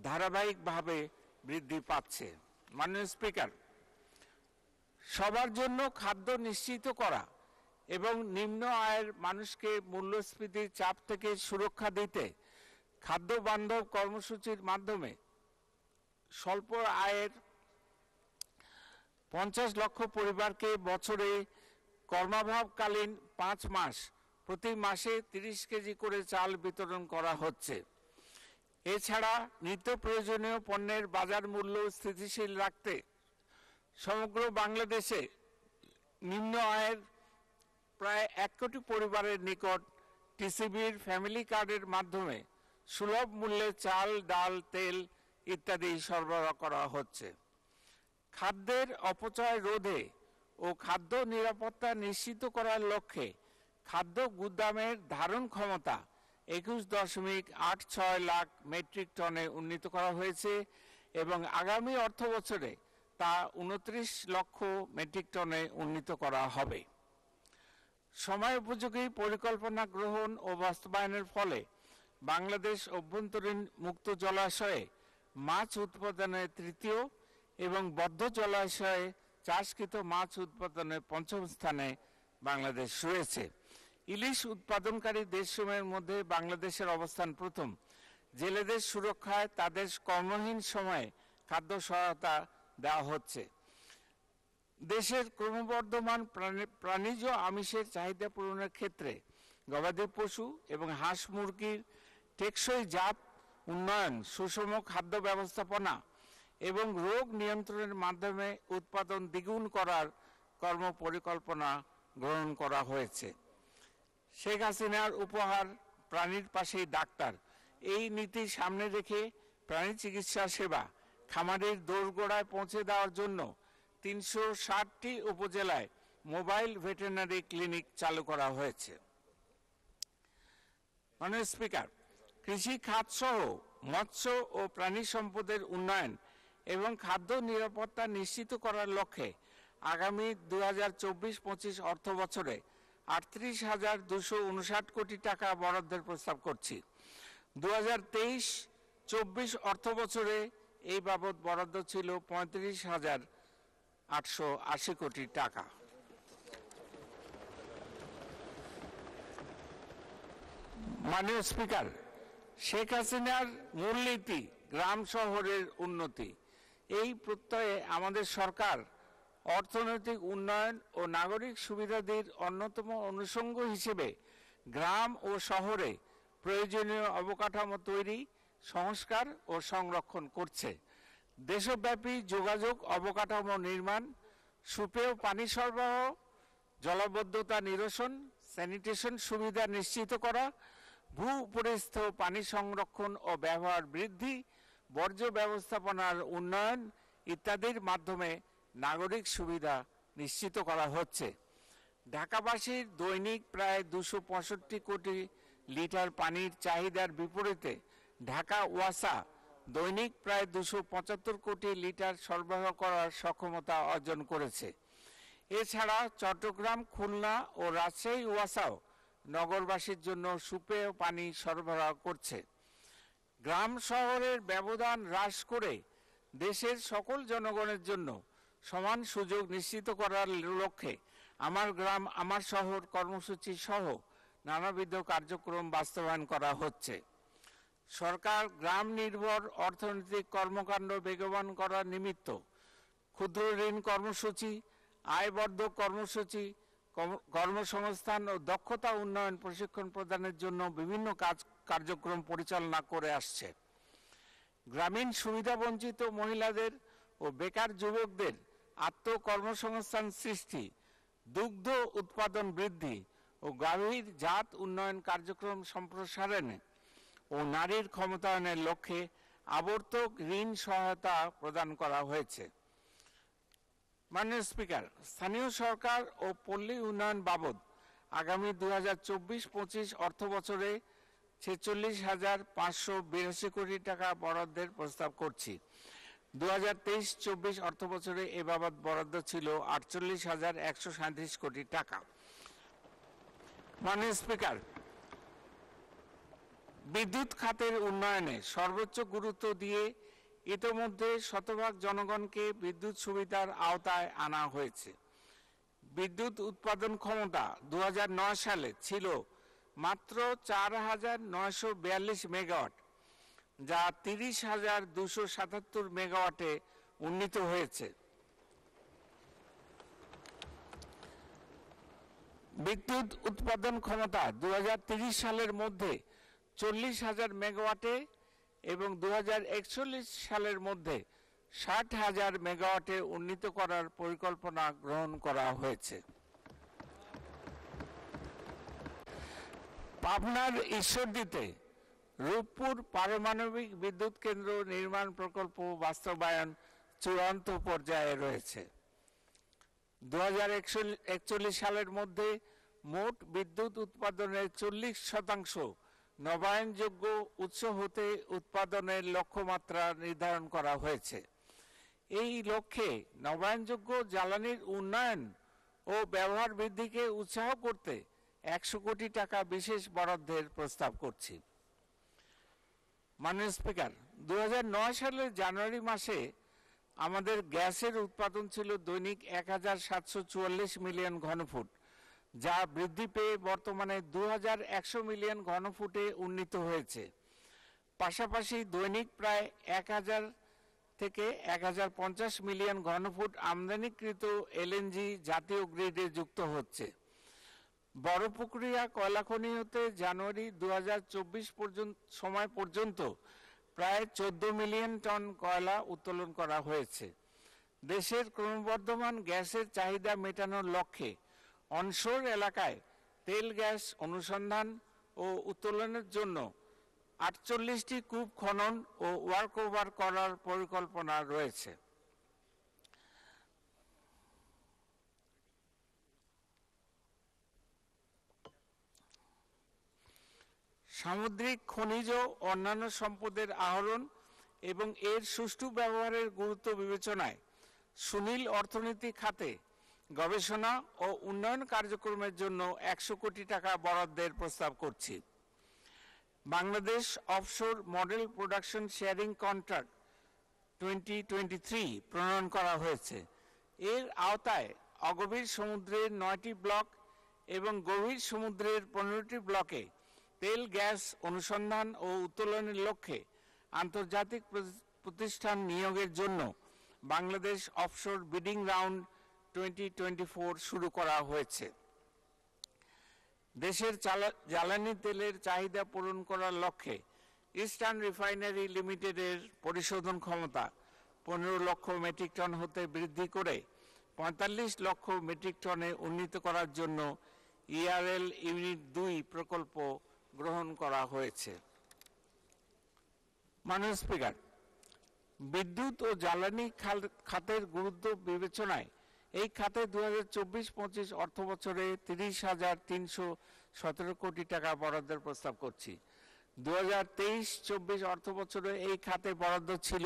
ধারাবাহিকভাবে বৃদ্ধি পাচ্ছে। মাননীয় স্পিকার, সবার জন্য খাদ্য নিশ্চিত করা এবং নিম্ন আয়ের মানুষকে মূল্যস্ফীতির চাপ থেকে সুরক্ষা দিতে খাদ্য বান্ধব কর্মসূচির মাধ্যমে স্বল্প আয়ের 50 লক্ষ পরিবারকে বছরে কর্মাভাবকালীন 5 মাস প্রতি মাসে 30 কেজি করে চাল বিতরণ করা হচ্ছে। এছাড়া নিত্য প্রয়োজনীয় পণ্যের বাজার মূল্য স্থিতিশীল রাখতে সমগ্র বাংলাদেশে নিম্ন আয়ের প্রায় 1 কোটি পরিবারের নিকট টিসিবির ফ্যামিলি কার্ডের মাধ্যমে সুলভ মূল্যে চাল, ডাল, তেল ইত্যাদি সরবরাহ করা হচ্ছে। খাদ্যের অপচয় রোধে ও খাদ্য নিরাপত্তা নিশ্চিত করার লক্ষ্যে খাদ্য গুদামের ধারণ ক্ষমতা 21.86 লাখ মেট্রিক টনে উন্নীত করা হয়েছে এবং আগামী অর্থবছরে তা 29 লক্ষ মেট্রিক টনে উন্নীত করা হবে। সময় উপযোগী পরিকল্পনা গ্রহণ ও বাস্তবায়নের ফলে বাংলাদেশ অভ্যন্তরীণ মুক্ত জলাশয়ে মাছ উৎপাদনে তৃতীয় এবং বদ্ধ জলাশয়ে চাষকৃত মাছ উৎপাদনে 5ম স্থানে বাংলাদেশ রয়েছে। ইলিশ উৎপাদনকারী দেশসমূহের মধ্যে বাংলাদেশের অবস্থান প্রথম। জেলেদের সুরক্ষায় তাদের কর্মহীন সময়ে খাদ্য সহায়তা দেওয়া হচ্ছে। দেশের ক্রমবর্ধমান প্রাণীজ আমিষের চাহিদা পূরণের ক্ষেত্রে গবাদি পশু এবং হাঁস মুরগির টেকসই জাত উন্নয়ন, সুষম খাদ্য ব্যবস্থাপনা এবং রোগ নিয়ন্ত্রণের মাধ্যমে উৎপাদন দ্বিগুণ করার কর্মপরিকল্পনা গ্রহণ করা হয়েছে। শেখ হাসিনার উপহার প্রাণীর পাশেই ডাক্তার, এই নীতি সামনে রেখে প্রাণী চিকিৎসা সেবা খামারের দোরগোড়ায় পৌঁছে দেওয়ার জন্য 360টি উপজেলায় মোবাইল ভেটেরিনারি ক্লিনিক চালু করা হয়েছে। মাননীয় স্পিকার, কৃষি খাত সহ মৎস্য ও প্রাণী সম্পদের উন্নয়ন এবং খাদ্য নিরাপত্তা নিশ্চিত করার লক্ষ্যে আগামী 2024-25 অর্থ বছরে 38,259 কোটি টাকা বরাদ্দের প্রস্তাব করছি। 2023-24 অর্থ বছরে এই বাবদ বরাদ্দ ছিল 35,880 কোটি টাকা। মাননীয় স্পিকার, শেখ হাসিনার মূলনীতি গ্রাম শহরের উন্নতি, এই প্রত্যয়ে আমাদের সরকার অর্থনৈতিক উন্নয়ন ও নাগরিক সুবিধাদির অন্যতম অনুষঙ্গ হিসেবে গ্রাম ও শহরে প্রয়োজনীয় অবকাঠামো তৈরি, সংস্কার ও সংরক্ষণ করছে। দেশব্যাপী যোগাযোগ অবকাঠামো নির্মাণ, সুপেয় পানি সরবরাহ, জলাবদ্ধতা নিরসন, স্যানিটেশন সুবিধা নিশ্চিত করা, ভূ উপরিস্থ পানি সংরক্ষণ ও ব্যবহার বৃদ্ধি, বর্জ্য ব্যবস্থাপনার উন্নয়ন ইত্যাদির মাধ্যমে নাগরিক সুবিধা নিশ্চিত করা হচ্ছে। ঢাকাবাসীর দৈনিক প্রায় 265 কোটি লিটার পানির চাহিদার বিপরীতে ঢাকা ওয়াসা দৈনিক প্রায় 275 কোটি লিটার সরবরাহ করার সক্ষমতা অর্জন করেছে। এছাড়া চট্টগ্রাম, খুলনা ও রাজশাহী ওয়াসাও নগরবাসীর জন্য সুপেয় পানি সরবরাহ করছে। গ্রাম শহরের ব্যবধান হ্রাস করে দেশের সকল জনগণের জন্য সমান সুযোগ নিশ্চিত করার লক্ষ্যে আমার গ্রাম আমার শহর কর্মসূচি সহ নানাবিধ কার্যক্রম বাস্তবায়ন করা হচ্ছে। সরকার গ্রাম নির্ভর অর্থনৈতিক কর্মকাণ্ড বেগবান করার নিমিত্ত ক্ষুদ্র ঋণ কর্মসূচি, আয়বর্ধক কর্মসূচি, কর্মসংস্থান ও দক্ষতা উন্নয়ন প্রশিক্ষণ প্রদানের জন্য বিভিন্ন কার্যক্রম পরিচালনা করে আসছে। গ্রামীণ সুবিধাবঞ্চিত মহিলাদের ও বেকার যুবকদের আত্মকর্মসংস্থান সৃষ্টি, দুগ্ধ উৎপাদন বৃদ্ধি ও গাভীর জাত উন্নয়ন কার্যক্রম সম্প্রসারণে ও নারীর ক্ষমতায়নের লক্ষ্যে আবর্তক ঋণ সহায়তা প্রদান করা হয়েছে। মাননীয় স্পিকার, স্থানীয় সরকার ও পল্লী উন্নয়ন বাবদ আগামী 2024-25 অর্থ বছরে 46,582 কোটি টাকা বরাদ্দের প্রস্তাব করছি। 2023-24 অর্থ বছরে এ বাবদ বরাদ্দ ছিল 48,137 কোটি টাকা। মাননীয় স্পিকার, বিদ্যুৎ খাতের উন্নয়নে সর্বোচ্চ গুরুত্ব দিয়ে ইতোমধ্যে শতভাগ জনগণকে বিদ্যুৎ সুবিধার আওতায় আনা হয়েছে। বিদ্যুৎ উৎপাদন ক্ষমতা 2009 সালে ছিল মাত্র 4,942 মেগাওয়াট, যা 30,277 মেগাওয়াটে উন্নীত হয়েছে। বিদ্যুৎ উৎপাদন ক্ষমতা 2030 সালের মধ্যে 40,000 মেগাওয়াটে এবং 2041 সালের মধ্যে 60,000 মেগাওয়াটে উন্নীত করার পরিকল্পনা গ্রহণ করা হয়েছে। পাবনার ঈশ্বরদীতে রূপপুর পারমাণবিক বিদ্যুৎ কেন্দ্র নির্মাণ প্রকল্প বাস্তবায়ন চূড়ান্ত পর্যায়ে রয়েছে। 2041 সালের মধ্যে মোট বিদ্যুৎ উৎপাদনের 40% নবায়নযোগ্য উৎস হতে উৎপাদনের লক্ষ্যমাত্রা নির্ধারণ করা হয়েছে। এই লক্ষ্যে নবায়নযোগ্য জ্বালানির উন্নয়ন ও ব্যবহার বৃদ্ধিকে উৎসাহ করতে 100 কোটি টাকা বিশেষ বরাদ্দের প্রস্তাব করছি। মাননীয় স্পিকার, 2009 সালের জানুয়ারি মাসে আমাদের গ্যাসের উৎপাদন ছিল দৈনিক 1,744 মিলিয়ন ঘনফুট, যা বৃদ্ধি পেয়ে বর্তমানে 2,100 মিলিয়ন ঘনফুটে উন্নীত হয়েছে। পাশাপাশি দৈনিক প্রায় 1,000 থেকে 1,050 মিলিয়ন ঘনফুট আমদানিকৃত এলএনজি জাতীয় গ্রিডে যুক্ত হচ্ছে। বড়পুকুরিয়া কয়লা খনি হতে জানুয়ারি 2024 পর্যন্ত প্রায় 14 মিলিয়ন টন কয়লা উত্তোলন করা হয়েছে। দেশের ক্রমবর্ধমান গ্যাসের চাহিদা মেটানোর লক্ষ্যে অনশোর এলাকায় তেল গ্যাস অনুসন্ধান ও উত্তোলনের জন্য 48টি কূপ খনন ও ওয়ার্কওভার করার পরিকল্পনা রয়েছে। সামুদ্রিক খনিজ ও অন্যান্য সম্পদের আহরণ এবং এর সুষ্ঠু ব্যবহারের গুরুত্ব বিবেচনায় সুনীল অর্থনীতি খাতে গবেষণা ও উন্নয়ন কার্যক্রমের জন্য 100 কোটি টাকা বরাদ্দের প্রস্তাব করছি। Bangladesh offshore model production sharing contract 2023 প্রণয়ন করা হয়েছে। এর আওতায় অগভীর সমুদ্রের 9টি ব্লক এবং গভীর সমুদ্রের 15টি ব্লকে তেল গ্যাস অনুসন্ধান ও উত্তোলনের লক্ষ্যে আন্তর্জাতিক প্রতিষ্ঠান নিয়োগের জন্য বাংলাদেশ অফশোর বিডিং রাউন্ড 2024 শুরু করা হয়েছে। দেশের জ্বালানি তেলের চাহিদা পূরণ করার লক্ষ্যে ইস্টার্ন রিফাইনারি লিমিটেডের পরিশোধন ক্ষমতা 15 লক্ষ মেট্রিক টন হতে বৃদ্ধি করে 45 লক্ষ মেট্রিক টনে উন্নীত করার জন্য ইআরএল ইউনিট 2 প্রকল্প গ্রহণ করা হয়েছে। মাননীয় স্পিকার, বিদ্যুৎ ও জ্বালানি খাতের গুরুত্ব বিবেচনায় এই খাতে 2024-25 অর্থ বছরে 30,317 কোটি টাকা বরাদ্দের প্রস্তাব করছি। 2023-24 অর্থ বছরে এই খাতে বরাদ্দ ছিল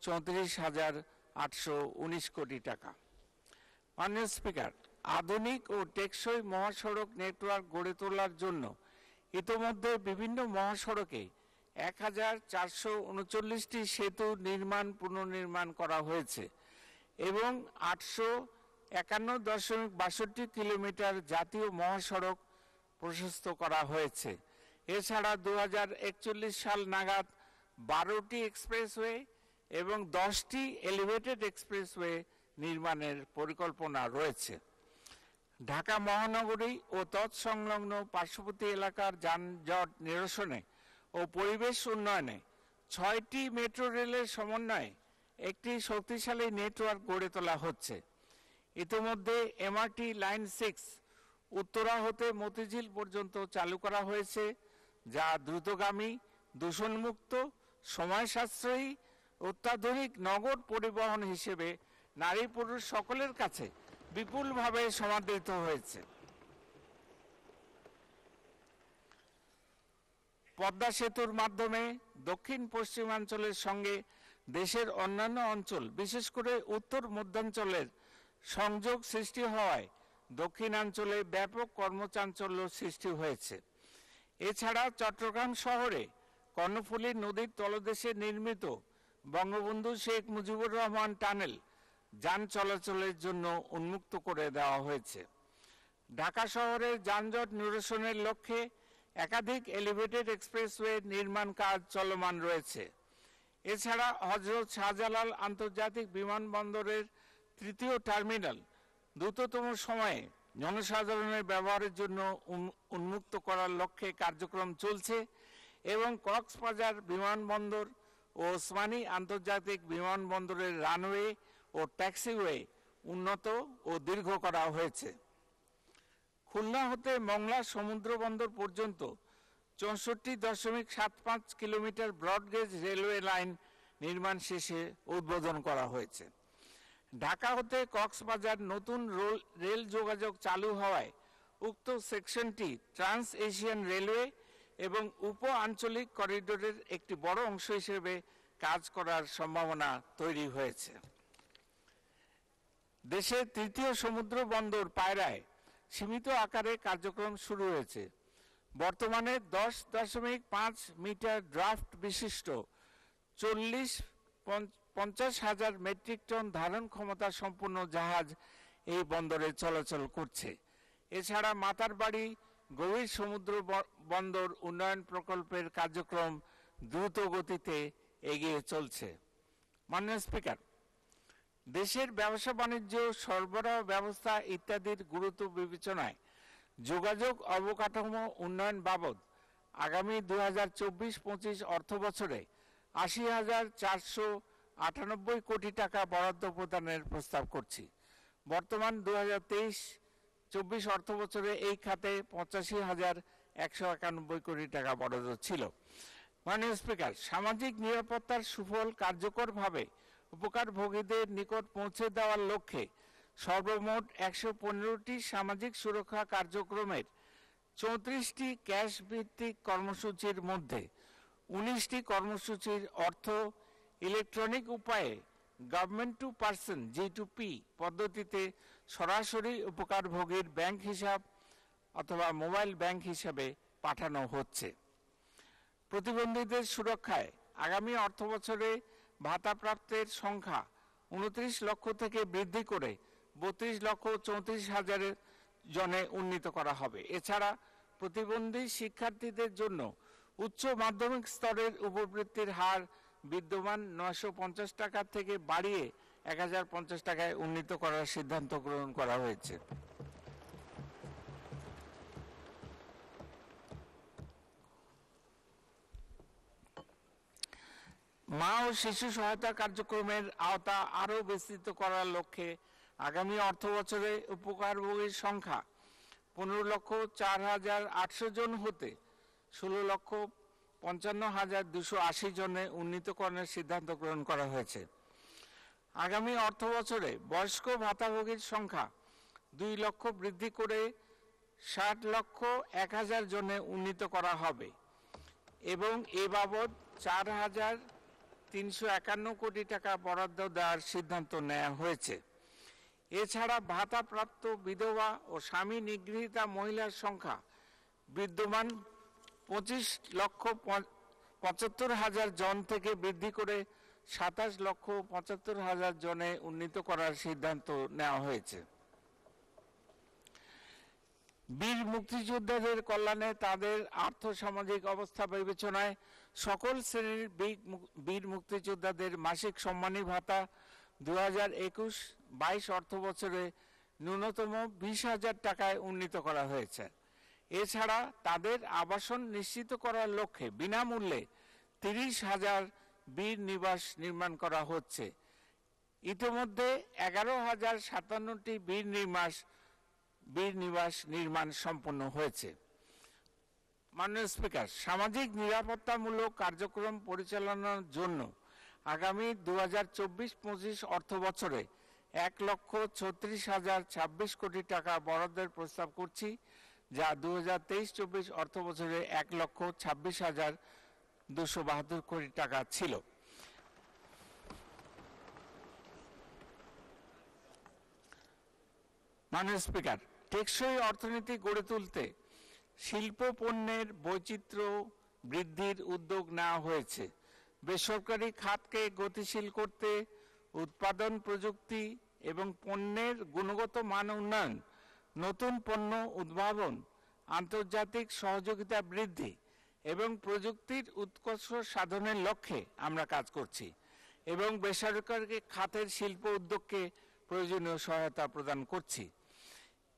34,819 কোটি টাকা। মাননীয় স্পিকার, আধুনিক ও টেকসই মহাসড়ক নেটওয়ার্ক গড়ে তোলার জন্য ইতোমধ্যে বিভিন্ন মহাসড়কে 1,439টি সেতু পুনর্নির্মাণ করা হয়েছে এবং 851.62 কিলোমিটার জাতীয় মহাসড়ক প্রশস্ত করা হয়েছে। এছাড়া 2041 সাল নাগাদ 12টি এক্সপ্রেসওয়ে এবং 10টি এলিভেটেড এক্সপ্রেসওয়ে নির্মাণের পরিকল্পনা রয়েছে। ঢাকা মহানগরী ও তৎসংলগ্ন পার্শ্ববর্তী এলাকার যানজট নিরসনে ও পরিবেশ উন্নয়নে 6টি মেট্রো রেলের সমন্বয়ে একটি শক্তিশালী নেটওয়ার্ক গড়ে তোলা হচ্ছে। ইতিমধ্যে এমআরটি লাইন 6 উত্তরা হতে মতিঝিল পর্যন্ত চালু করা হয়েছে, যা দ্রুতগামী, দূষণমুক্ত, সময় সাশ্রয়ী, অত্যাধুনিক নগর পরিবহন হিসেবে নারী পুরুষ সকলের কাছে বিপুলভাবে সমাদৃত হয়েছে। পদ্মা সেতুর মাধ্যমে দক্ষিণ পশ্চিমাঞ্চলের সঙ্গে দেশের অন্যান্য অঞ্চল, বিশেষ করে উত্তর মধ্যাঞ্চলের সংযোগ সৃষ্টি হওয়ায় দক্ষিণাঞ্চলে ব্যাপক কর্মচাঞ্চল্য সৃষ্টি হয়েছে। এছাড়া চট্টগ্রাম শহরে কর্ণফুলী নদীর তলদেশে নির্মিত বঙ্গবন্ধু শেখ মুজিবুর রহমান টানেল যান চলাচলের জন্য উন্মুক্ত করে দেওয়া হয়েছে। ঢাকা শহরের যানজট নিরসনের লক্ষ্যে একাধিক এলিভেটেড এক্সপ্রেসওয়ে নির্মাণ কাজ চলমান রয়েছে। এছাড়া হযরত শাহজালাল আন্তর্জাতিক বিমানবন্দরের তৃতীয় টার্মিনাল দ্রুততম সময়ে জনসাধারণের ব্যবহারের জন্য উন্মুক্ত করার লক্ষ্যে কার্যক্রম চলছে এবং কক্সবাজার বিমানবন্দর ও ওসমানী আন্তর্জাতিক বিমানবন্দরের রানওয়ে ও ট্যাক্সিওয়ে উন্নত ও দীর্ঘ করা হয়েছে। খুলনা হতে মংলা সমুদ্র বন্দর পর্যন্ত 64.75 কিলোমিটার ব্রডগেজ রেলওয়ে লাইন নির্মাণ শেষে উদ্বোধন করা হয়েছে। ঢাকা হতে কক্সবাজার নতুন রেল যোগাযোগ চালু হওয়ায় উক্ত সেকশনটি ট্রান্স এশিয়ান রেলওয়ে এবং উপ আঞ্চলিক করিডোরের একটি বড় অংশ হিসেবে কাজ করার সম্ভাবনা তৈরি হয়েছে। দেশের তৃতীয় সমুদ্র বন্দর পায়রায় সীমিত আকারে কার্যক্রম শুরু হয়েছে। বর্তমানে 10.5 মিটার ড্রাফট বিশিষ্ট 50,000 মেট্রিক টন ধারণ ক্ষমতা সম্পন্ন জাহাজ এই বন্দরে চলাচল করছে। এছাড়া মাতারবাড়ি গভীর সমুদ্র বন্দর উন্নয়ন প্রকল্পের কার্যক্রম দ্রুত গতিতে এগিয়ে চলছে। মাননীয় স্পিকার, দেশের ব্যবসা বাণিজ্য, সরবরাহ ব্যবস্থা ইত্যাদির গুরুত্ব বিবেচনায় যোগাযোগ অবকাঠামো উন্নয়ন বাবদ আগামী 2024-25 অর্থ বছরে 80,498 কোটি টাকা বরাদ্দ প্রদানের প্রস্তাব করছি। বর্তমান 2023-24 অর্থ বছরে এই খাতে 85,191 কোটি টাকা বরাদ্দ ছিল। মাননীয় স্পিকার, সামাজিক নিরাপত্তার সুফল কার্যকরভাবে উপকারভোগীদের নিকট পৌঁছে দেওয়ার লক্ষ্যে সর্বমোট 115টি সামাজিক সুরক্ষা কার্যক্রমের 34টি ক্যাশ ভিত্তিক কর্মসূচির মধ্যে 19টি কর্মসূচির অর্থ ইলেকট্রনিক উপায়ে গভর্নমেন্ট টু পার্সন G2P পদ্ধতিতে সরাসরি উপকারভোগীর ব্যাংক হিসাব অথবা মোবাইল ব্যাংক হিসাবে পাঠানো হচ্ছে। প্রতিবন্ধীদের সুরক্ষায় আগামী অর্থবছরে ভাতাপ্রাপ্তের সংখ্যা 29 লক্ষ থেকে বৃদ্ধি করে 32,34,000 জনে উন্নীত করা হবে। এছাড়া প্রতিবন্ধী শিক্ষার্থীদের জন্য উচ্চ মাধ্যমিক স্তরের উপবৃত্তির হার বিদ্যমান 950 টাকা থেকে বাড়িয়ে 1050 টাকায় উন্নীত করার সিদ্ধান্ত গ্রহণ করা হয়েছে। মা ও শিশু সহায়তা কার্যক্রমের আওতা আরও বিস্তৃত করার লক্ষ্যে আগামী অর্থবছরে উপকারভোগীর সংখ্যা 15,04,800 জন হতে 16,55,280 জনে উন্নীতকরণের সিদ্ধান্ত গ্রহণ করা হয়েছে। আগামী অর্থবছরে বয়স্ক ভাতাভোগীর সংখ্যা 2 লক্ষ বৃদ্ধি করে 60,01,000 জনে উন্নীত করা হবে এবং এ বাবদ 4,351 কোটি টাকা বরাদ্দ দেওয়ার সিদ্ধান্ত নেওয়া হয়েছে। এছাড়া ভাতাপ্রাপ্ত বিধবা ও স্বামী নিগৃহীতা মহিলার সংখ্যা বিদ্যমান 25,75,000 জন থেকে বৃদ্ধি করে 27,75,000 জনে উন্নীত করার সিদ্ধান্ত নেওয়া হয়েছে। বীর মুক্তিযোদ্ধাদের কল্যাণে তাদের আর্থসামাজিক অবস্থা বিবেচনায় সকল শ্রেণীর বীর মুক্তিযোদ্ধাদের মাসিক সম্মানী ভাতা 2021-22 অর্থ বছরে ন্যূনতম 20,000 টাকায় উন্নীত করা হয়েছে। এছাড়া তাদের আবাসন নিশ্চিত করার লক্ষ্যে বিনামূল্যে 30,000 বীর নিবাস নির্মাণ করা হচ্ছে। ইতিমধ্যে 11,057টি বীর নিবাস নির্মাণ সম্পন্ন হয়েছে। মাননীয় স্পিকার, সামাজিক নিরাপত্তামূলক কার্যক্রম পরিচালনার জন্য আগামী 2024-25 অর্থ বছরে 1,36,026 কোটি টাকা বরাদ্দের প্রস্তাব করছি, যা 2023-24 অর্থ বছরে 1,26,272 কোটি টাকা ছিল। মাননীয় স্পিকার, টেকসই অর্থনীতি গড়ে তুলতে শিল্প পণ্যের বৈচিত্র্য বৃদ্ধির উদ্যোগ নেওয়া হয়েছে। বেসরকারি খাতকে গতিশীল করতে উৎপাদন প্রযুক্তি এবং পণ্যের গুণগত মান উন্নয়ন, নতুন পণ্য উদ্ভাবন, আন্তর্জাতিক সহযোগিতা বৃদ্ধি এবং প্রযুক্তির উৎকর্ষ সাধনের লক্ষ্যে আমরা কাজ করছি এবং বেসরকারি খাতের শিল্প উদ্যোগকে প্রয়োজনীয় সহায়তা প্রদান করছি।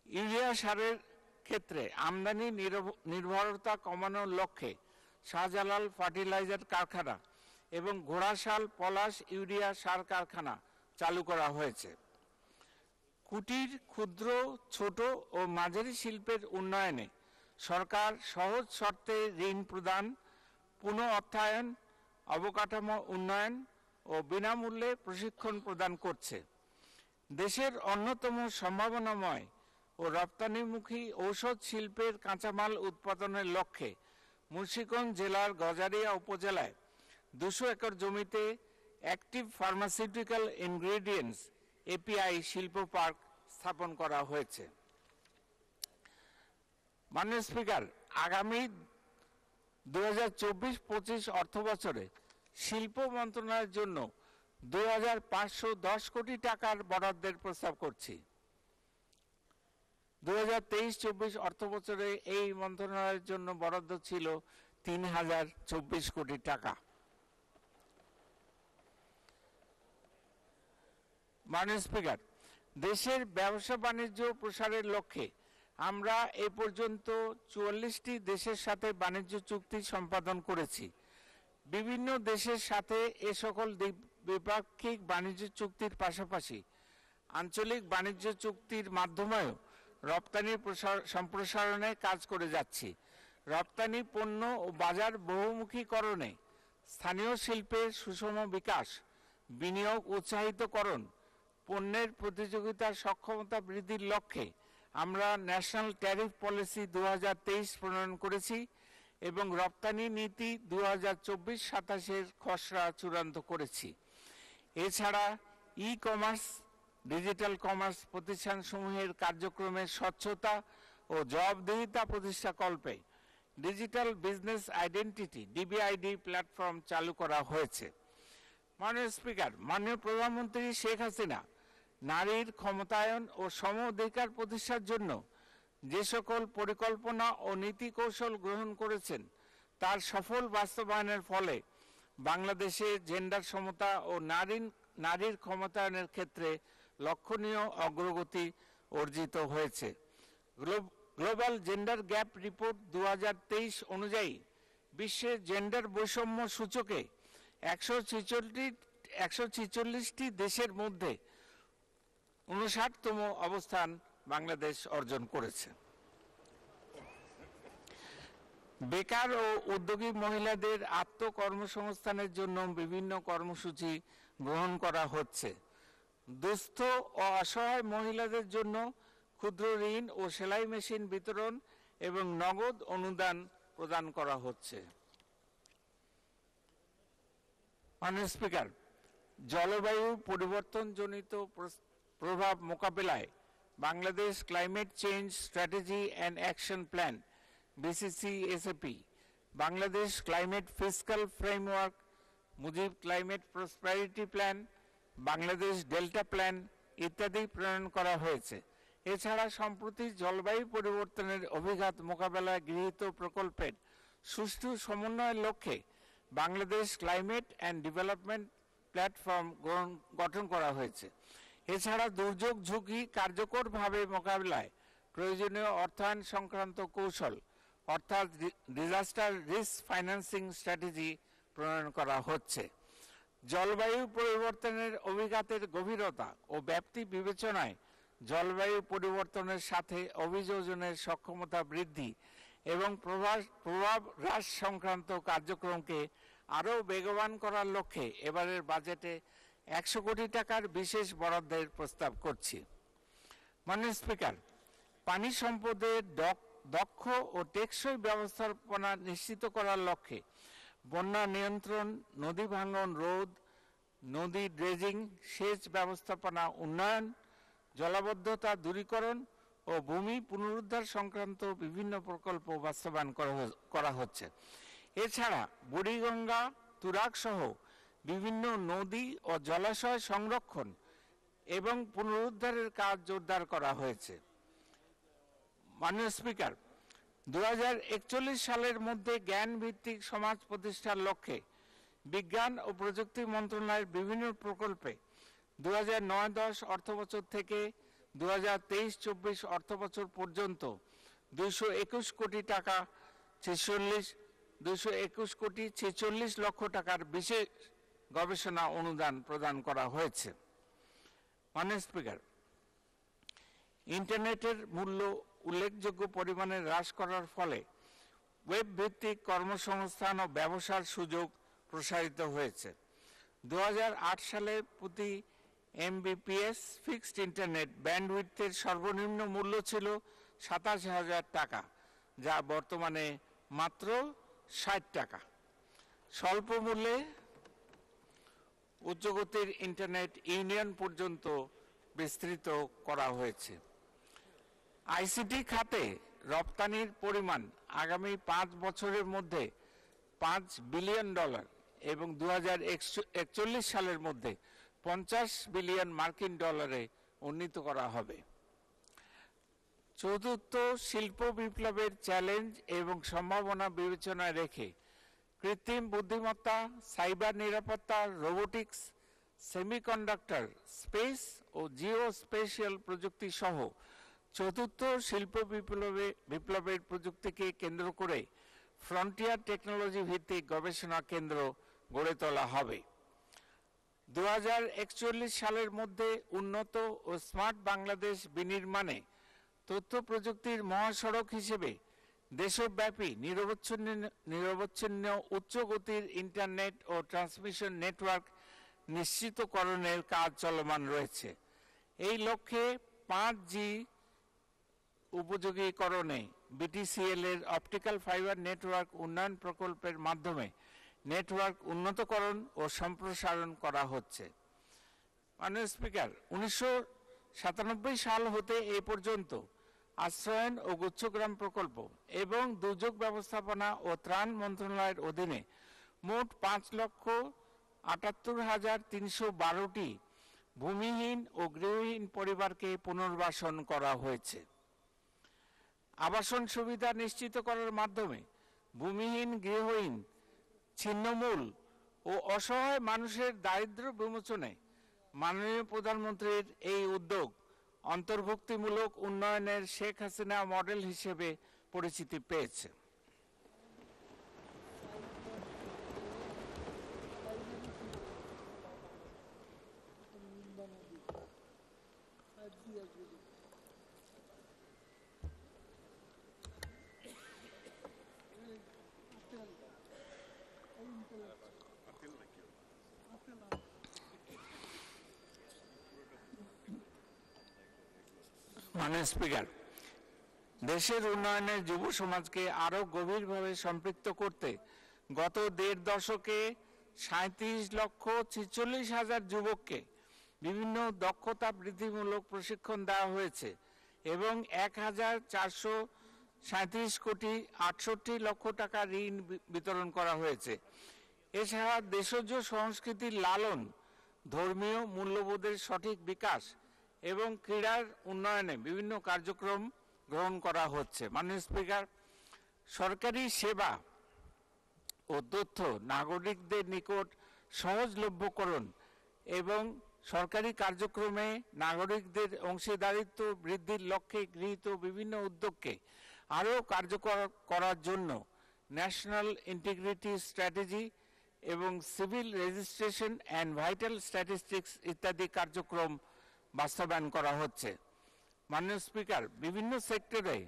ইউরিয়া সারের ক্ষেত্রে আমদানি নির্ভরতা কমানোর লক্ষ্যে শাহজালাল ফার্টিলাইজার কারখানা এবং ঘোড়াশাল পলাশ ইউরিয়া সার কারখানা চালু করা হয়েছে। কুটির, ক্ষুদ্র, ছোট ও মাঝারি শিল্পের উন্নয়নে সরকার সহজ শর্তে ঋণ প্রদান, পুনঃ অর্থায়ন, অবকাঠামো উন্নয়ন ও বিনামূল্যে প্রশিক্ষণ প্রদান করছে। দেশের অন্যতম সম্ভাবনাময় ও রপ্তানিমুখী ঔষধ শিল্পের কাঁচামাল উৎপাদনের লক্ষ্যে মুন্সিগঞ্জ জেলার গজারিয়া উপজেলায় 200 একর জমিতে অ্যাক্টিভ ফার্মাসিউটিক্যাল ইনগ্রেডিয়েন্টস এপিআই শিল্প পার্ক স্থাপন করা হয়েছে। মাননীয় স্পিকার, আগামী 2024-25 অর্থবছরে শিল্প মন্ত্রণালয়ের জন্য 2510 কোটি টাকার বরাদ্দের প্রস্তাব করছি। 2023-24 অর্থবছরে এই মন্ত্রণালয়ের জন্য বরাদ্দ ছিল 3024 কোটি টাকা। মাননীয় স্পিকার, দেশের ব্যবসা বাণিজ্য প্রসারের লক্ষ্যে আমরা এ পর্যন্ত 44টি দেশের সাথে বাণিজ্য চুক্তি সম্পাদন করেছি। বিভিন্ন দেশের সাথে এ সকল দ্বিপাক্ষিক বাণিজ্য চুক্তির পাশাপাশি আঞ্চলিক বাণিজ্য চুক্তির মাধ্যমেও রপ্তানি সম্প্রসারণে কাজ করে যাচ্ছি। রপ্তানি পণ্য ও বাজার বহুমুখীকরণে স্থানীয় শিল্পের সুষম বিকাশ, বিনিয়োগ উৎসাহিতকরণ, পণ্যের প্রতিযোগিতা সক্ষমতা বৃদ্ধির লক্ষ্যে আমরা ন্যাশনাল ট্যারিফ পলিসি 2023 প্রণয়ন করেছি এবং রপ্তানি নীতি 2024-27 খসড়া চূড়ান্ত করেছি। এছাড়া ই-কমার্স, ডিজিটাল কমার্স প্রতিষ্ঠানসমূহের কার্যক্রমের স্বচ্ছতা ও জবাবদিহিতা প্রতিষ্ঠাকল্পে digital business identity DBID platform চালু করা হয়েছে। মাননীয় স্পিকার, মাননীয় প্রধানমন্ত্রী শেখ হাসিনা নারীর ক্ষমতায়ন ও সম অধিকার প্রতিষ্ঠার জন্য যে সকল পরিকল্পনা ও নীতি কৌশল গ্রহণ করেছেন তার সফল বাস্তবায়নের ফলে বাংলাদেশে জেন্ডার সমতা ও নারীর ক্ষমতায়নের ক্ষেত্রে লক্ষণীয় অগ্রগতি অর্জিত হয়েছে। গ্লোবাল জেন্ডার গ্যাপ রিপোর্ট 2023 অনুযায়ী বিশ্বের জেন্ডার বৈষম্য সূচকে 146টি দেশের মধ্যে 59তম অবস্থান বাংলাদেশ অর্জন করেছে। বেকার ও উদ্যোগী মহিলাদের আত্মকর্মসংস্থানের জন্য বিভিন্ন কর্মসূচি গ্রহণ করা হচ্ছে। দুস্থ ও অসহায় মহিলাদের জন্য ক্ষুদ্র ঋণ ও সেলাই মেশিন বিতরণ এবং নগদ অনুদান প্রদান করা হচ্ছে। মাননীয় স্পিকার, জলবায়ু পরিবর্তনজনিত প্রভাব মোকাবেলায় Bangladesh climate change strategy and action plan BCCSAP, Bangladesh climate fiscal framework, Mujib climate prosperity plan, Bangladesh delta plan ইত্যাদি প্রণয়ন করা হয়েছে। এছাড়া সম্প্রতি জলবায়ু পরিবর্তনের অভিঘাত মোকাবেলায় গৃহীত প্রকল্পের সুষ্ঠু সমন্বয়ের লক্ষ্যে Bangladesh climate and development platform গঠন করা হয়েছে। এছাড়া দুর্যোগ ঝুঁকি কার্যকরভাবে মোকাবিলায় প্রয়োজনীয় অর্থায়ন সংক্রান্ত কৌশল অর্থাৎ ডিজাস্টার রিস্ক ফাইন্যান্সিং স্ট্র্যাটেজি প্রণয়ন করা হচ্ছে। জলবায়ু পরিবর্তনের অভিঘাতের গভীরতা ও ব্যাপ্তি বিবেচনায় জলবায়ু পরিবর্তনের সাথে অভিযোজনের সক্ষমতা বৃদ্ধি এবং প্রভাব হ্রাস সংক্রান্ত কার্যক্রমকে আরও বেগবান করার লক্ষ্যে এবারের বাজেটে 100 কোটি টাকার বিশেষ বরাদ্দের প্রস্তাব করছি। মাননীয় স্পিকার, পানি সম্পদের দক্ষ ও টেকসই ব্যবস্থাপনা নিশ্চিত করার লক্ষ্যে বন্যা নিয়ন্ত্রণ, নদী ভাঙন রোধ, নদী ড্রেজিং, সেচ ব্যবস্থাপনা উন্নয়ন, জলাবদ্ধতা দূরীকরণ ও ভূমি পুনরুদ্ধার সংক্রান্ত বিভিন্ন প্রকল্প বাস্তবায়ন করা হচ্ছে। এছাড়া বুড়িগঙ্গা, তুরাগ সহ বিভিন্ন নদী ও জলাশয় সংরক্ষণ এবং পুনরুদ্ধারের কাজ জোরদার করা হয়েছে। মাননীয় স্পিকার, 2041 সালের মধ্যে জ্ঞান ভিত্তিক সমাজ প্রতিষ্ঠার লক্ষ্যে বিজ্ঞান ও প্রযুক্তি মন্ত্রণালয়ের বিভিন্ন প্রকল্পে 2009-10 অর্থবছর থেকে 2023-24 অর্থবছর পর্যন্ত 221 কোটি টাকা 221 লক্ষ টাকার বিশেষ গবেষণা অনুদান প্রদান করা হয়েছে। মাননীয় স্পিকার, ইন্টারনেটের মূল্য উল্লেখযোগ্য পরিমাণে হ্রাস করার ফলে ওয়েব ভিত্তিক কর্মসংস্থান ও ব্যবসার সুযোগ প্রসারিত হয়েছে। 2008 সালে প্রতি এমবিপিএস ফিক্সড ইন্টারনেট ব্যান্ডউইথের সর্বনিম্ন মূল্য ছিল 27,000 টাকা, যা বর্তমানে মাত্র 60 টাকা। স্বল্প মূল্যে উচ্চগতির ইন্টারনেট ইউনিয়ন পর্যন্ত বিস্তৃত করা হয়েছে। আইসিটি খাতে রপ্তানির পরিমাণ আগামী 5 বছরের মধ্যে $5 বিলিয়ন এবং 2041 সালের মধ্যে $50 বিলিয়ন উন্নীত করা হবে। চতুর্থ, শিল্প বিপ্লবের চ্যালেঞ্জ এবং সম্ভাবনা বিবেচনায় রেখে কৃত্রিম বুদ্ধিমত্তা, সাইবার নিরাপত্তা, রোবোটিক্স, সেমিকন্ডাক্টর, স্পেস ও জিও স্পেশাল প্রযুক্তি সহ চতুর্থ শিল্প বিপ্লবের প্রযুক্তিকে কেন্দ্র করে ফ্রন্টিয়ার টেকনোলজি ভিত্তিক গবেষণা কেন্দ্র গড়ে তোলা হবে। 2041 সালের মধ্যে উন্নত ও স্মার্ট বাংলাদেশ বিনির্মাণে তথ্য প্রযুক্তির মহাসড়ক হিসেবে দেশব্যাপী নিরবচ্ছিন্ন উচ্চ গতির ইন্টারনেট ও ট্রান্সমিশন নেটওয়ার্ক নিশ্চিতকরণের কাজ চলমান রয়েছে। এই লক্ষ্যে 5G উপযোগীকরণে বিটিসিএল এর অপটিক্যাল ফাইবার নেটওয়ার্ক উন্নয়ন প্রকল্পের মাধ্যমে নেটওয়ার্ক উন্নতকরণ ও সম্প্রসারণ করা হচ্ছে। মাননীয় স্পিকার, 1997 সাল হতে এ পর্যন্ত আশ্রয়ন ও গুচ্ছগ্রাম প্রকল্প এবং দুর্যোগ ব্যবস্থাপনা ও ত্রাণ মন্ত্রণালয়ের অধীনে মোট 5,78,312টি ভূমিহীন ও গৃহহীন পরিবারকে পুনর্বাসন করা হয়েছে। আবাসন সুবিধা নিশ্চিত করার মাধ্যমে ভূমিহীন, গৃহহীন, ছিন্নমূল ও অসহায় মানুষের দারিদ্র্য বিমোচনে মাননীয় প্রধানমন্ত্রীর এই উদ্যোগ অন্তর্ভুক্তিমূলক উন্নয়নের শেখ হাসিনা মডেল হিসেবে পরিচিতি পেয়েছে। মাননীয় স্পিকার, দেশের উন্নয়নে যুব সমাজকে আরো গভীরভাবে সম্পৃক্ত করতে গত 1.5 দশকে 37,46,000 যুবককে বিভিন্ন দক্ষতা বৃদ্ধিমূলক প্রশিক্ষণ দেওয়া হয়েছে এবং 1,437,68,00,000 টাকা ঋণ বিতরণ করা হয়েছে। এছাড়া দেশজ সংস্কৃতির লালন, ধর্মীয় মূল্যবোধের সঠিক বিকাশ এবং ক্রীড়ার উন্নয়নে বিভিন্ন কার্যক্রম গ্রহণ করা হচ্ছে। মাননীয় স্পিকার, সরকারি সেবা ও তথ্য নাগরিকদের নিকট সহজলভ্যকরণ এবং সরকারি কার্যক্রমে নাগরিকদের অংশীদারিত্ব বৃদ্ধির লক্ষ্যে গৃহীত বিভিন্ন উদ্যোগকে আরও কার্যকর করার জন্য ন্যাশনাল ইন্টিগ্রিটি স্ট্র্যাটেজি এবং civil registration and vital statistics ইত্যাদি কার্যক্রম বাস্তবায়ন করা হচ্ছে। মাননীয় স্পিকার, বিভিন্ন সেক্টরে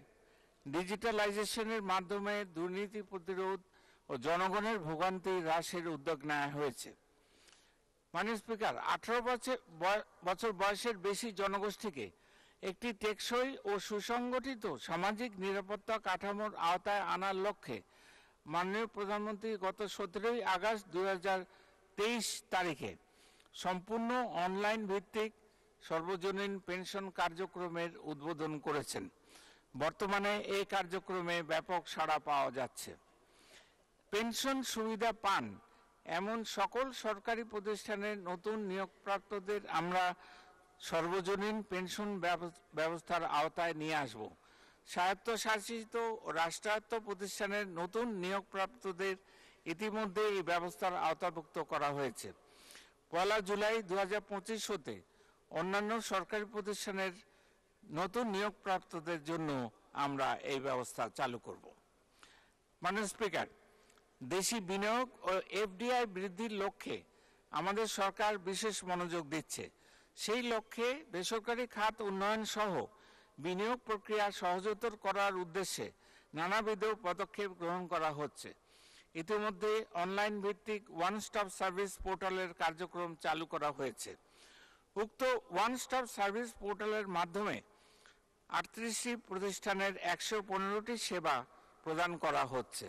ডিজিটালাইজেশনের মাধ্যমে দুর্নীতি প্রতিরোধ ও জনগণের ভোগান্তি হ্রাসের উদ্যোগ নেওয়া হয়েছে। মাননীয় স্পিকার, 18 বছর বয়সের বেশি জনগোষ্ঠীকে একটি টেকসই ও সুসংগঠিত সামাজিক নিরাপত্তা কাঠামোর আওতায় আনার লক্ষ্যে মাননীয় প্রধানমন্ত্রী গত 17 আগস্ট 2023 তারিখে সম্পূর্ণ অনলাইন ভিত্তিক সর্বজনীন পেনশন কার্যক্রমের উদ্বোধন করেছেন। বর্তমানে এই কার্যক্রমে ব্যাপক সাড়া পাওয়া যাচ্ছে। পেনশন সুবিধা পান এমন সকল সরকারি প্রতিষ্ঠানের নতুন নিয়োগপ্রাপ্তদের আমরা সর্বজনীন পেনশন ব্যবস্থার আওতায় নিয়ে আসব। স্বায়ত্তশাসিত ও রাষ্ট্রায়ত্ত প্রতিষ্ঠানের নতুন নিয়োগপ্রাপ্তদের ইতিমধ্যে এই ব্যবস্থার আওতাভুক্ত করা হয়েছে। 1 জুলাই 2025 হতে অন্যান্য সরকারি প্রতিষ্ঠানের নতুন নিয়োগপ্রাপ্তদের জন্য আমরা এই ব্যবস্থা চালু করব। মাননীয় স্পিকার, দেশি বিনিয়োগ ও এফডিআই বৃদ্ধির লক্ষ্যে আমাদের সরকার বিশেষ মনোযোগ দিচ্ছে। সেই লক্ষ্যে বেসরকারি খাত উন্নয়ন সহ বিনিয়োগ প্রক্রিয়া সহজতর করার উদ্দেশ্যে নানাবিধ পদক্ষেপ গ্রহণ করা হচ্ছে। ইতিমধ্যে অনলাইন ভিত্তিক ওয়ান স্টপ সার্ভিস পোর্টালের কার্যক্রম চালু করা হয়েছে। উক্ত ওয়ান স্টপ সার্ভিস পোর্টালের মাধ্যমে 38টি প্রতিষ্ঠানের 115টি সেবা প্রদান করা হচ্ছে।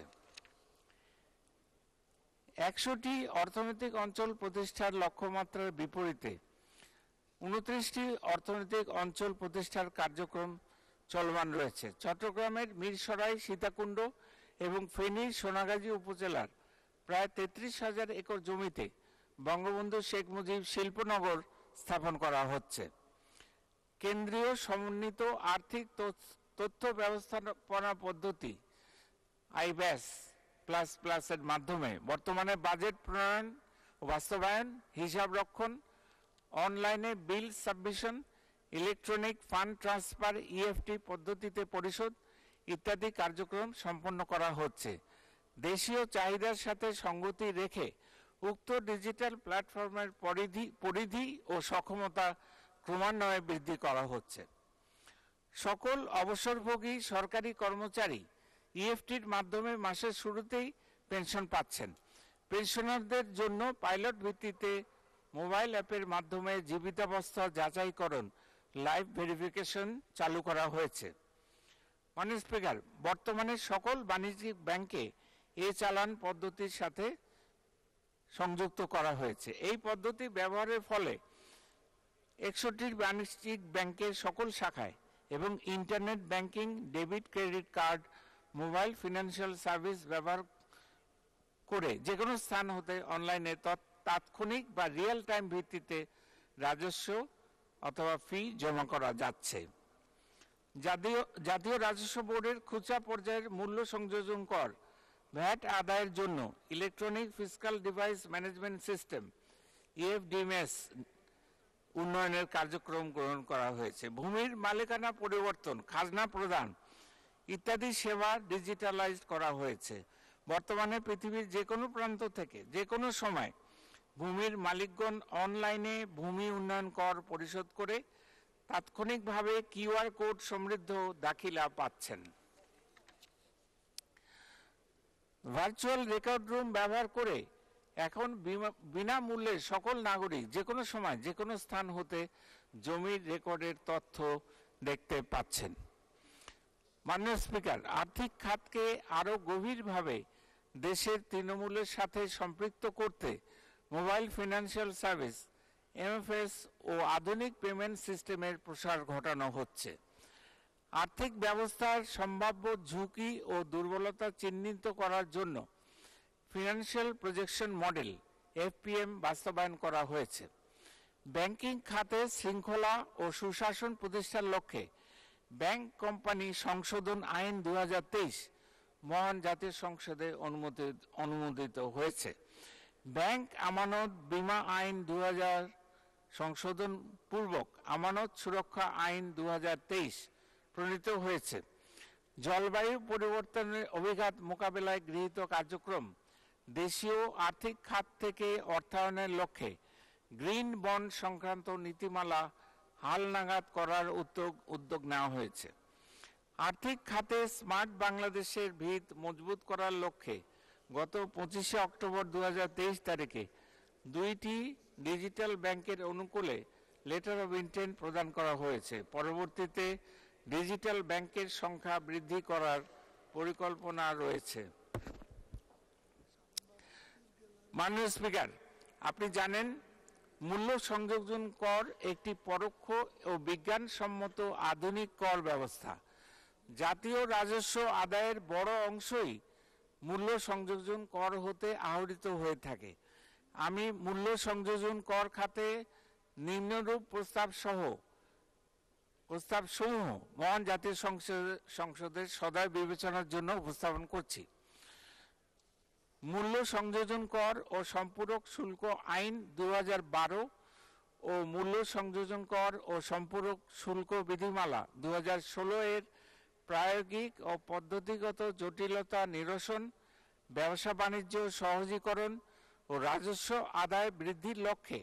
100টি অর্থনৈতিক অঞ্চল প্রতিষ্ঠার লক্ষ্যমাত্রার বিপরীতে 29টি অর্থনৈতিক অঞ্চল প্রতিষ্ঠার কার্যক্রম চলমান রয়েছে। চট্টগ্রামের মিরসরাই, সীতাকুণ্ড এবং ফেনীর সোনাগাজী উপজেলার প্রায় 33,000 একর জমিতে বঙ্গবন্ধু শেখ মুজিব শিল্পনগর স্থাপন করা হচ্ছে। কেন্দ্রীয় সমন্বিত আর্থিক তথ্য ব্যবস্থাপনা পদ্ধতি আইব্যাস প্লাস এর মাধ্যমে বর্তমানে বাজেট প্রণয়ন ও বাস্তবায়ন, হিসাব রক্ষণ, অনলাইনে bill submission, electronic fund transfer EFT পদ্ধতিতে পরিশোধ ইত্যাদি কার্যক্রম সম্পন্ন করা হচ্ছে। দেশীয় চাহিদার সাথে সঙ্গতি রেখে উক্ত ডিজিটাল প্ল্যাটফর্মের পরিধি ও সক্ষমতা ক্রমান্বয়ে বৃদ্ধি করা হচ্ছে। সকল অবসরভোগী সরকারি কর্মচারী ইএফটির মাধ্যমে মাসের শুরুতেই পেনশন পাচ্ছেন। পেনশনারদের জন্য পাইলট ভিত্তিতে মোবাইল অ্যাপের মাধ্যমে জীবিতাবস্থা যাচাইকরণ লাইভ ভেরিফিকেশন চালু করা হয়েছে। মাননীয় স্পিকার, বর্তমানে সকল বাণিজ্যিক ব্যাংকে চালান পদ্ধতির সাথে সংযুক্ত করা হয়েছে। এই পদ্ধতি ব্যবহারের ফলে 61টি বাণিজ্যিক ব্যাংকের সকল শাখায় এবং internet banking, debit credit card, mobile financial service ব্যবহার করে যে কোনো স্থান হতে অনলাইনে তাৎক্ষণিক বা রিয়েল টাইম ভিত্তিতে রাজস্ব অথবা ফি জমা করা যাচ্ছে। জাতীয় রাজস্ব বোর্ডের খুচরা পর্যায়ের মূল্য সংযোজন কর ভ্যাট আদায়ের জন্য electronic fiscal device management system EFDMS উন্নয়নের কার্যক্রম গ্রহণ করা হয়েছে। ভূমির মালিকানা পরিবর্তন, খাজনা প্রদান ইত্যাদি সেবা ডিজিটালাইজড করা হয়েছে। বর্তমানে পৃথিবীর যে কোনো প্রান্ত থেকে যে কোনো সময় ভূমির মালিকগণ অনলাইনে ভূমি উন্নয়ন কর পরিশোধ করে তাৎক্ষণিকভাবে কিউআর কোড সমৃদ্ধ দাখিলা পাচ্ছেন। ভার্চুয়াল রেকর্ড রুম ব্যবহার করে এখন বিনামূল্যে সকল নাগরিক যে কোনো সময় যে কোনো স্থান হতে জমির রেকর্ডের তথ্য দেখতে পাচ্ছেন। মাননীয় স্পিকার, আর্থিক খাতকে আরো গভীরভাবে দেশের তৃণমূলের সাথে সম্পৃক্ত করতে মোবাইল ফিনান্সিয়াল সার্ভিস এমএফএস ও আধুনিক পেমেন্ট সিস্টেমের প্রসার ঘটানো হচ্ছে। আর্থিক ব্যবস্থার সম্ভাব্য ঝুঁকি ও দুর্বলতা চিহ্নিত করার জন্য ফিনান্সিয়াল প্রজেকশন মডেল এফপিএম বাস্তবায়ন করা হয়েছে। ব্যাংকিং খাতে শৃঙ্খলা ও সুশাসন প্রতিষ্ঠার লক্ষ্যে ব্যাংক কোম্পানি সংশোধন আইন 2023 মহান জাতীয় সংসদে অনুমোদিত হয়েছে। ব্যাংক আমানত বীমা আইন 2000 সংশোধন পূর্বক আমানত সুরক্ষা আইন 2023 প্রণীত হয়েছে। জলবায়ু পরিবর্তনের অভিঘাত মোকাবেলায় গৃহীত কার্যক্রম, দেশীয় আর্থিক খাত থেকে অর্থায়নের লক্ষ্যে গ্রিন বন্ড সংক্রান্ত নীতিমালা হালনাগাদ করার উদ্যোগ নেওয়া হয়েছে। আর্থিক খাতে স্মার্ট বাংলাদেশের ভিত মজবুত করার লক্ষ্যে গত 25 অক্টোবর 2023 তারিখে 2টি ডিজিটাল ব্যাংকের অনুকূলে লেটার অব ইন্টেন্ট প্রদান করা হয়েছে। পরবর্তীতে ডিজিটাল ব্যাংকের সংখ্যা বৃদ্ধি করার পরিকল্পনা রয়েছে। মাননীয় স্পিকার, আপনি জানেন মূল্য সংযোজন কর একটি পরোক্ষ ও বিজ্ঞানসম্মত আধুনিক কর ব্যবস্থা। জাতীয় রাজস্ব আদায়ের বড় অংশই মূল্য সংযোজন কর হতে আহরিত হয়ে থাকে। আমি মূল্য সংযোজন কর খাতে নিম্নরূপ প্রস্তাবসমূহ মহান জাতীয় সংসদের সদয় বিবেচনার জন্য উপস্থাপন করছি। মূল্য সংযোজন কর ও সম্পূরক শুল্ক আইন 2012 ও মূল্য সংযোজন কর ও সম্পূরক শুল্ক বিধিমালা 2016 এর প্রায়োগিক ও পদ্ধতিগত জটিলতা নিরসন, ব্যবসা বাণিজ্য সহজীকরণ ও রাজস্ব আদায় বৃদ্ধির লক্ষ্যে